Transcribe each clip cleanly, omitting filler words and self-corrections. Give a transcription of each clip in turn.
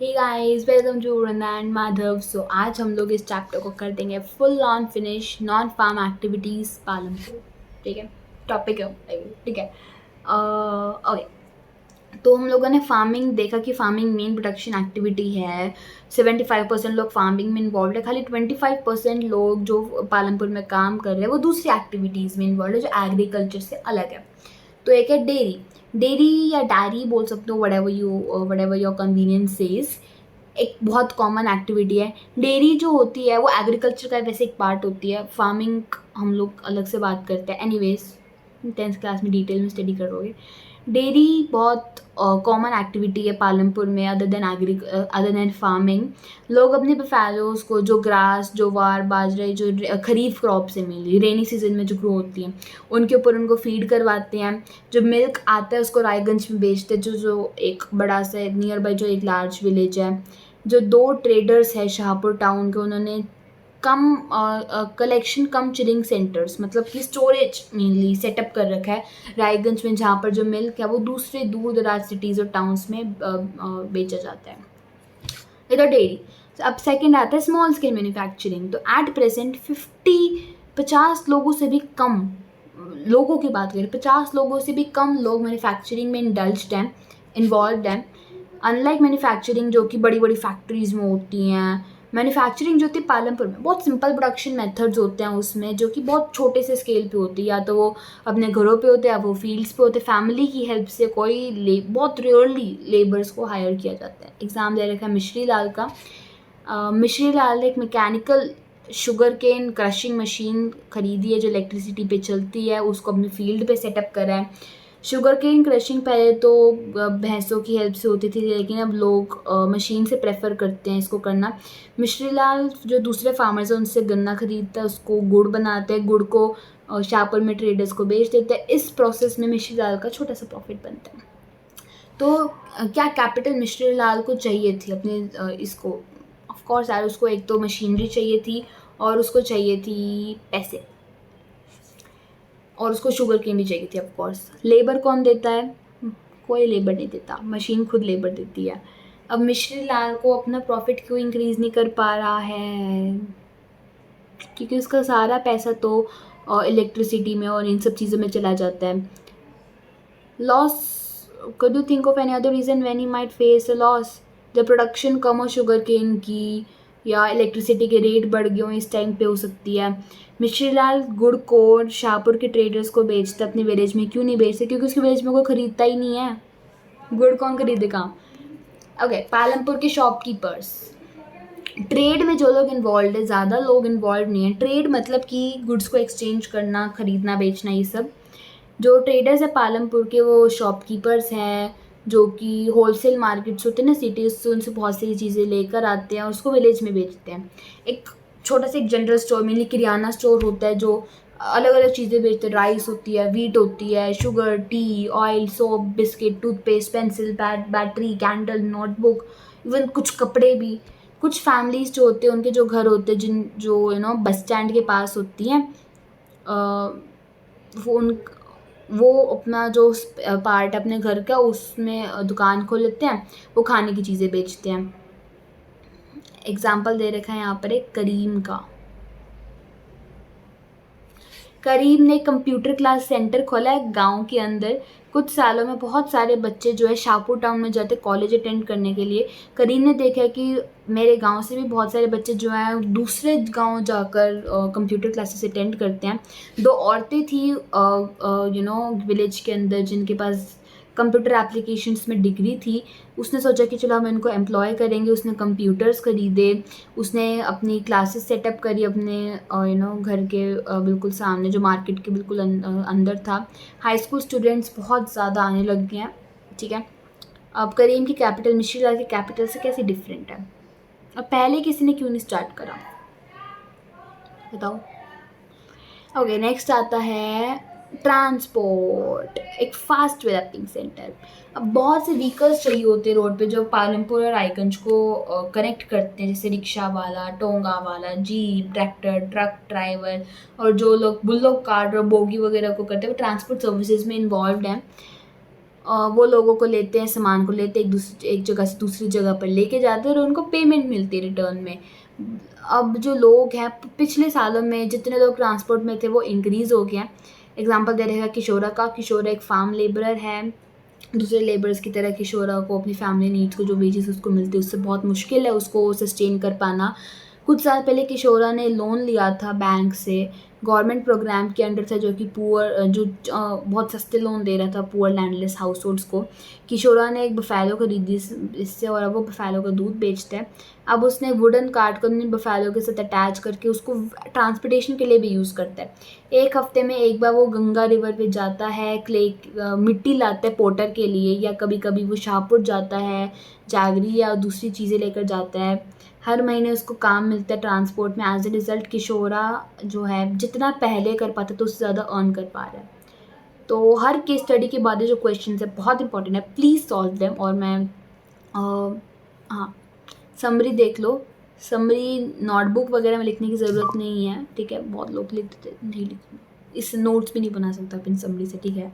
Hey guys, welcome to Vrinda and Madhav. So आज हम लोग इस चैप्टर को कर देंगे full on finish, non farm activities Palanpur. ठीक है, टॉपिक है। ठीक है, ओके। तो हम लोगों ने फार्मिंग देखा कि फार्मिंग मेन प्रोडक्शन एक्टिविटी है। 75% लोग फार्मिंग में इन्वॉल्व है, खाली 25% लोग जो पालनपुर में काम कर रहे हैं वो दूसरी एक्टिविटीज़ में इन्वॉल्व है जो एग्रीकल्चर से अलग है। तो एक है डेयरी। डेयरी या डायरी बोल सकते हो, what ever your convenience says. एक बहुत कॉमन एक्टिविटी है। डेयरी जो होती है वो एग्रीकल्चर का वैसे एक पार्ट होती है। फार्मिंग हम लोग अलग से बात करते हैं। एनीवेज, 10th क्लास में डिटेल में स्टडी करोगे। डेयरी बहुत कॉमन एक्टिविटी है पालमपुर में, अदर देन फार्मिंग। लोग अपने बफेलोज को जो ग्रास, ज्वार, बाजरे, जो खरीफ क्रॉप से मिली रेनी सीजन में जो ग्रो होती हैं उनके ऊपर उनको फीड करवाते हैं। जो मिल्क आता है उसको रायगंज में बेचते हैं, जो एक बड़ा सा नियर बाई जो एक लार्ज विलेज है। जो दो ट्रेडर्स है शाहपुर टाउन के, उन्होंने कम कलेक्शन कम चिलिंग सेंटर्स, मतलब कि स्टोरेज मेनली सेटअप कर रखा है रायगंज में, जहाँ पर जो मिल्क है वो दूसरे दूर दराज सिटीज़ और टाउन्स में बेचा जाता है। ये तो डेयरी। अब सेकंड आता है स्मॉल स्केल मैन्युफैक्चरिंग। तो एट प्रेजेंट 50 लोगों से भी कम लोगों की बात करें, 50 लोगों से भी कम लोग मैन्युफैक्चरिंग में इंडल्ज्ड हैं, इन्वॉल्व हैं। अनलाइक मैन्युफैक्चरिंग जो कि बड़ी बड़ी फैक्ट्रीज में होती हैं, मैन्युफैक्चरिंग जो होती है पालमपुर में बहुत सिंपल प्रोडक्शन मेथड्स होते हैं उसमें, जो कि बहुत छोटे से स्केल पे होती है। या तो वो अपने घरों पे होते हैं या वो फील्ड्स पे होते हैं। फैमिली की हेल्प से बहुत रेयरली लेबर्स को हायर किया जाता है। एग्जाम दे रखा है मिश्री लाल का। मिश्री लाल ने एक mechanical sugar cane crushing machine खरीदी है जो इलेक्ट्रिसिटी पे चलती है, उसको अपने फील्ड पे सेटअप करा है। शुगर केन क्रशिंग पहले तो भैंसों की हेल्प से होती थी, लेकिन अब लोग मशीन से प्रेफर करते हैं इसको करना। मिश्री लाल जो दूसरे फार्मर्स हैं उनसे गन्ना खरीदता है, उसको गुड़ बनाते हैं, गुड़ को शाहपुर में ट्रेडर्स को बेच देते हैं। इस प्रोसेस में मिश्री लाल का छोटा सा प्रॉफिट बनता है। तो क्या कैपिटल मिश्री लाल को चाहिए थी अपने इसको? ऑफ कोर्स यार, उसको एक तो मशीनरी चाहिए थी और उसको चाहिए थी पैसे, और उसको शुगर केन भी चाहिए थी। ऑफ कोर्स लेबर कौन देता है? कोई लेबर नहीं देता, मशीन खुद लेबर देती है। अब मिश्री लाल को अपना प्रॉफिट क्यों इंक्रीज नहीं कर पा रहा है? क्योंकि उसका सारा पैसा तो इलेक्ट्रिसिटी में और इन सब चीज़ों में चला जाता है। Loss, could you think of any other reason when he might face a loss? जब प्रोडक्शन कम हो शुगर केन की, या इलेक्ट्रिसिटी के रेट बढ़ गए हो इस टाइम पे हो सकती है। मिश्री लाल गुड़ को शाहपुर के ट्रेडर्स को बेचता, अपने विलेज में क्यों नहीं बेचते? क्योंकि उसके विलेज में कोई खरीदता ही नहीं है। गुड़ कौन खरीदेगा? ओके, पालमपुर के शॉपकीपर्स। ट्रेड में जो लोग इन्वॉल्व है, ज़्यादा लोग इन्वॉल्व नहीं है। ट्रेड मतलब कि गुड्स को एक्सचेंज करना, खरीदना, बेचना, ये सब। जो ट्रेडर्स है पालमपुर के वो शॉपकीपर्स हैं, जो कि होलसेल मार्केट्स होते हैं ना सिटीज़ से, उनसे बहुत सारी चीज़ें लेकर आते हैं और उसको विलेज में बेचते हैं। एक छोटा सा एक जनरल स्टोर, मेनली किराना स्टोर होता है जो अलग अलग चीज़ें बेचते हैं। राइस होती है, वीट होती है, sugar, T, oil, soap, biscuit, toothpaste, pencil, battery, candle, notebook, even कुछ कपड़े भी। कुछ फैमिलीज जो होते हैं उनके जो घर होते हैं, जिन जो बस स्टैंड के पास होती हैं, वो उन वो अपना जो पार्ट है अपने घर का उसमें दुकान खोल लेते हैं, वो खाने की चीज़ें बेचते हैं। एग्जाम्पल दे रखा है यहाँ पर एक करीम का। करीम ने कंप्यूटर क्लास सेंटर खोला है गांव के अंदर। कुछ सालों में बहुत सारे बच्चे जो है शाहपुर टाउन में जाते कॉलेज अटेंड करने के लिए। करीम ने देखा है कि मेरे गांव से भी बहुत सारे बच्चे जो हैं दूसरे गांव जाकर कंप्यूटर क्लासेस अटेंड करते हैं। दो औरतें थी विलेज के अंदर जिनके पास कंप्यूटर एप्लीकेशंस में डिग्री थी। उसने सोचा कि चलो हम इनको एम्प्लॉय करेंगे। उसने कंप्यूटर्स खरीदे, उसने अपनी क्लासेस सेटअप करी अपने घर के बिल्कुल सामने, जो मार्केट के बिल्कुल अंदर था। हाई स्कूल स्टूडेंट्स बहुत ज़्यादा आने लग गए हैं। ठीक है, अब करीम की कैपिटल मिश्री लाल की कैपिटल से कैसे डिफरेंट है? अब पहले किसी ने क्यों नहीं स्टार्ट करा, बताओ? ओके, नेक्स्ट आता है ट्रांसपोर्ट, एक फास्ट डेवलपिंग सेंटर। अब बहुत से व्हीकल्स चाहिए होते हैं रोड पे जो पालमपुर और रायगंज को कनेक्ट करते हैं, जैसे रिक्शा वाला, टोंगा वाला, जीप, ट्रैक्टर, ट्रक ड्राइवर, और जो लोग बुल्लोक कार्ट और बोगी वगैरह को करते हैं वो ट्रांसपोर्ट सर्विसेज में इन्वॉल्व हैं। वो लोगों को लेते हैं, सामान को लेते हैं, एक जगह से दूसरी जगह पर लेके जाते हैं और उनको पेमेंट मिलती है रिटर्न में। अब जो लोग हैं पिछले सालों में जितने लोग ट्रांसपोर्ट में थे वो इंक्रीज़ हो गया है। एग्जांपल दे रहेगा किशोरा का। किशोरा एक फार्म लेबरर है। दूसरे लेबर्स की तरह किशोरा को अपनी फैमिली नीड्स को जो वेजेस उसको मिलते हैं उससे बहुत मुश्किल है उसको सस्टेन कर पाना। कुछ साल पहले किशोरा ने लोन लिया था बैंक से, गवर्नमेंट प्रोग्राम के अंडर था, जो कि बहुत सस्ते लोन दे रहा था पुअर लैंडलेस हाउस होल्ड्स को। किशोरा ने एक बफैलो खरीदी इससे और अब वो बफैलो का दूध बेचता है। अब उसने वुडन कार्ट को अपने बफैलो के साथ अटैच करके उसको ट्रांसपोर्टेशन के लिए भी यूज़ करता है। एक हफ्ते में एक बार वो गंगा रिवर पे जाता है, मिट्टी लाता है पोटर के लिए, या कभी कभी वो शाहपुर जाता है, जागरी या दूसरी चीज़ें लेकर जाता है। हर महीने उसको काम मिलता है ट्रांसपोर्ट में। एज ए रिज़ल्ट किशोरा जो है जितना पहले कर पाता तो उससे ज़्यादा अर्न कर पा रहा है। तो हर केस स्टडी के बाद जो क्वेश्चन है बहुत इंपॉर्टेंट है, प्लीज़ सॉल्व देम। और मैं हाँ, समरी देख लो। समरी नोटबुक वगैरह में लिखने की ज़रूरत नहीं है, ठीक है। बहुत लोग लिख देते, नहीं लिख, इस नोट्स भी नहीं बना सकता अपन समरी से, ठीक है।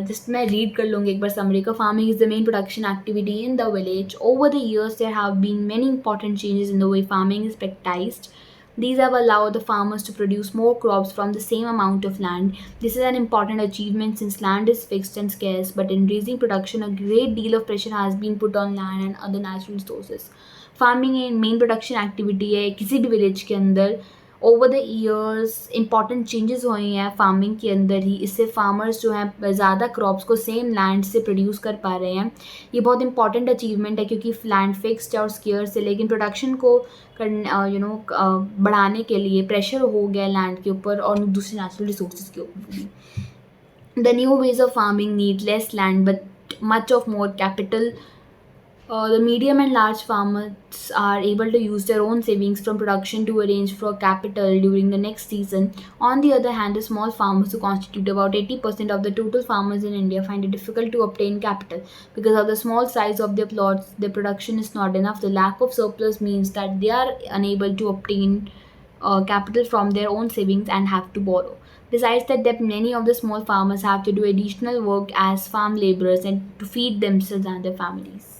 जस्ट मैं रीड कर लूँगी एक बार समरी का। Farming is the main production activity in the village. Over the years there have been many important changes in the way farming is practiced. These have allowed the farmers to produce more crops from the same amount of land. This is an important achievement since land is fixed and scarce, but in raising production, a great deal of pressure has been put on land and other natural resources. Farming एक main production activity है किसी भी village के अंदर। Over the years important changes हुए हैं farming के अंदर ही। इससे फार्मर्स जो हैं ज़्यादा क्रॉप्स को सेम लैंड से प्रोड्यूस कर पा रहे हैं। ये बहुत इंपॉर्टेंट अचीवमेंट है क्योंकि लैंड फिक्स्ड है और स्केर्स है, लेकिन प्रोडक्शन को बढ़ाने के लिए प्रेशर हो गया लैंड के ऊपर और दूसरे नेचुरल रिसोर्सेज के ऊपर भी। The new ways of farming need less land but much of more capital. The medium and large farmers are able to use their own savings from production to arrange for capital during the next season. On the other hand, the small farmers, who constitute about 80% of the total farmers in India, find it difficult to obtain capital. Because of the small size of their plots, their production is not enough. The lack of surplus means that they are unable to obtain capital from their own savings and have to borrow. Besides that, many of the small farmers have to do additional work as farm laborers and to feed themselves and their families.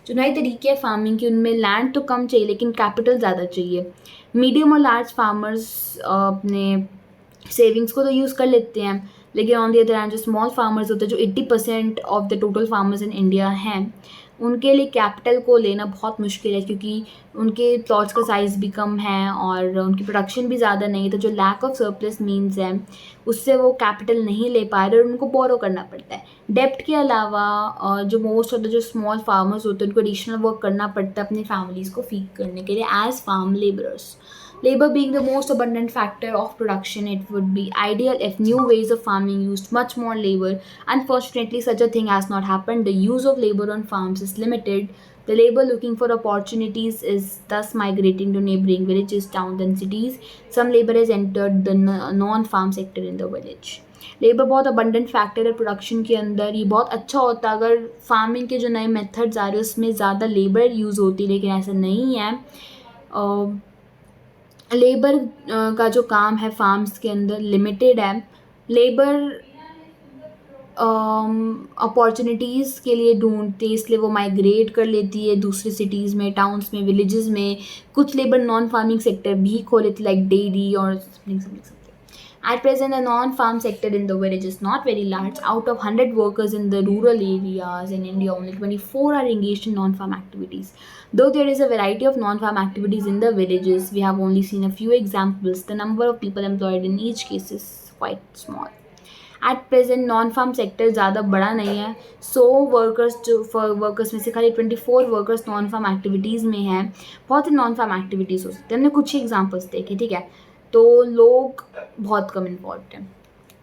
जो नए तरीके हैं farming के उनमें land तो कम चाहिए लेकिन capital ज़्यादा चाहिए। मीडियम और लार्ज फार्मर्स अपने सेविंग्स को तो यूज़ कर लेते हैं, लेकिन ऑन दी अदर हैंड जो स्मॉल फार्मर्स होते हैं जो 80% of the total farmers in India हैं, उनके लिए कैपिटल को लेना बहुत मुश्किल है क्योंकि उनके प्लॉट्स का साइज़ भी कम है और उनकी प्रोडक्शन भी ज़्यादा नहीं है। तो जो लैक ऑफ सरप्लस मीन्स है उससे वो कैपिटल नहीं ले पा रहे और उनको बोरो करना पड़ता है। डेप्ट के अलावा जो मोस्ट ऑफ द जो स्मॉल फार्मर्स होते हैं उनको एडिशनल वर्क करना पड़ता है अपनी फैमिलीज़ को फीड करने के लिए as farm labourers. Labor being the most abundant factor of production, it would be ideal if new ways of farming used much more labor. Unfortunately, such a thing has not happened. The use of labor on farms is limited. The labor looking for opportunities is thus migrating to neighboring villages, towns, and cities. Some labor has entered the non-farm sector in the village. Labour बहुत abundant factor है production के अंदर। ये बहुत अच्छा होता अगर farming के जो नए मेथड्स आ रहे हैं उसमें ज़्यादा लेबर यूज़ होती, लेकिन ऐसा नहीं है। लेबर का जो काम है फार्म्स के अंदर लिमिटेड है। लेबर अपॉर्चुनिटीज़ के लिए ढूंढती है, इसलिए वो माइग्रेट कर लेती है दूसरे सिटीज़ में, टाउन्स में, विलेजेस में। कुछ लेबर नॉन फार्मिंग सेक्टर भी खोल लेती लाइक डेयरी और something. At present, the non-farm sector in the village is not very large. Out of 100 workers in the rural areas in India, only 24 are engaged in non-farm activities. Though there is a variety of non-farm activities in the villages, we have only seen a few examples. The number of people employed in each case is quite small. At present, non-farm sector ज़्यादा बड़ा नहीं है। 100 workers में से खाली 24 workers non-farm activities में हैं। बहुत ही non-farm activities हो सकते हैं। हमने कुछ ही एग्जाम्पल्स देखे, ठीक है। तो लोग बहुत कम इन्वॉल्व हैं।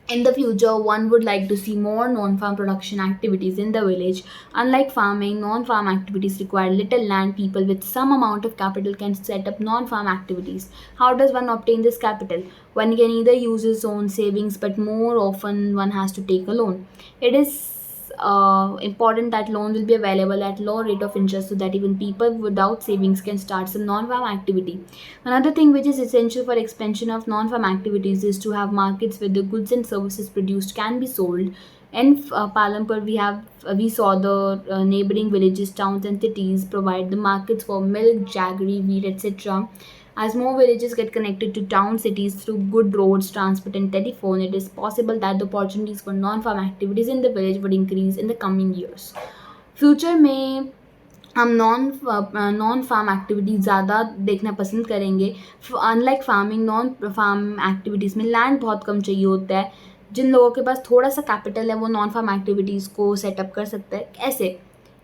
In the future, one would like to see more non-farm production activities in the village. Unlike farming, non-farm activities require little land. People with some amount of capital can set up non-farm activities. How does one obtain this capital? One can either use his own savings, but more often one has to take a loan. It is important that loan will be available at low rate of interest so that even people without savings can start some non-farm activity. Another thing which is essential for expansion of non-farm activities is to have markets where the goods and services produced can be sold. In Palampur, we saw the neighboring villages, towns, and cities provide the markets for milk, jaggery, wheat, etc. As more villages get connected to town cities through good roads, transport, and telephone, it is possible that the opportunities for non-farm activities in the village would increase in the coming years. Future में हम non farm activities ज़्यादा देखना पसंद करेंगे. Unlike farming, non farm activities में land बहुत कम चाहिए होता है. जिन लोगों के पास थोड़ा सा कैपिटल है वो नॉन फार्म एक्टिविटीज़ को सेटअप कर सकता है. कैसे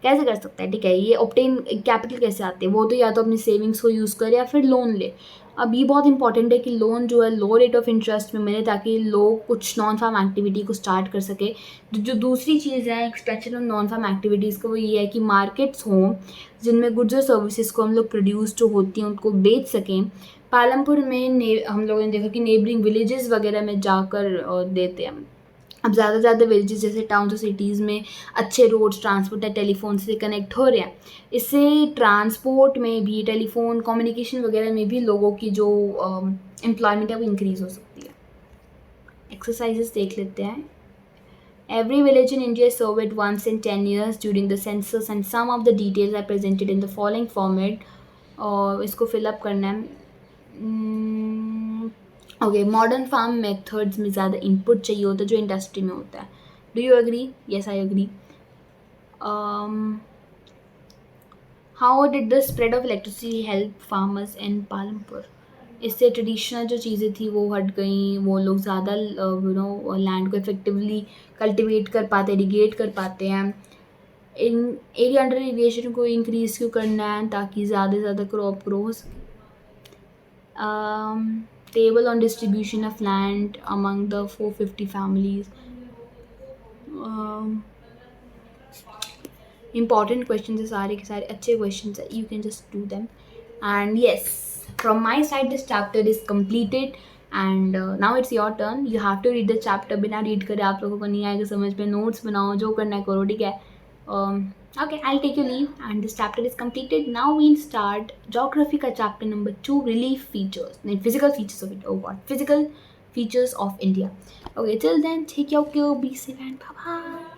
कैसे कर सकता है? ठीक है, ये ऑब्टेन कैपिटल कैसे आते हैं? वो तो या तो अपनी सेविंग्स को यूज़ करे या फिर लोन ले. अब ये बहुत इंपॉर्टेंट है कि लोन जो है लो रेट ऑफ इंटरेस्ट में मिले ताकि लोग कुछ नॉन फार्म एक्टिविटी को स्टार्ट कर सके. जो दूसरी चीज़ है expected on non farm activities का, वो ये है कि मार्केट्स हों जिनमें गुड्स और सर्विसेज को हम लोग प्रोड्यूस जो होती हैं उनको बेच सकें. पालमपुर में हम लोगों ने देखा कि नेबरिंग विलेजेस वगैरह में जाकर देते हैं. अब ज़्यादा से ज़्यादा विलेजेस जैसे टाउन और सिटीज़ में अच्छे रोड्स, ट्रांसपोर्ट या टेलीफोन से कनेक्ट हो रहे हैं. इससे ट्रांसपोर्ट में भी, टेलीफोन कम्युनिकेशन वगैरह में भी लोगों की जो एम्प्लॉयमेंट है वो इंक्रीज़ हो सकती है. एक्सरसाइजेस देख लेते हैं. Every village in India is surveyed once in 10 years during the census, and some of the details are presented in the following format. और इसको फिलअप करना है. ओके, मॉडर्न फार्म मेथड्स में ज़्यादा इनपुट चाहिए होता है जो इंडस्ट्री में होता है. Do you agree? Yes, I agree. How did the spread of electricity help farmers in Palampur? इससे ट्रेडिशनल जो चीज़ें थी वो हट गई. वो लोग ज़्यादा लैंड को इफेक्टिवली कल्टिवेट कर पाते, इरीगेट कर पाते हैं. इन एरिया अंडर इरीगेशन को इंक्रीज़ क्यों करना है? ताकि ज़्यादा से ज़्यादा क्रॉप ग्रो हो सके. Table on distribution of land among the 450 families. Important questions है सारे के सारे, अच्छे questions है. You can just do them. And yes, from my side this chapter is completed. And now it's your turn. You have to read the chapter. बिना read करे आप लोगों को नहीं आएगा समझ में. Notes बनाओ, जो करना है करो, ठीक है. Okay, I'll take your leave and this chapter is completed. Now we'll start geography का chapter number 2, relief features. No, physical features of it. Oh God, physical features of India. Okay, till then, take care, be safe and bye bye.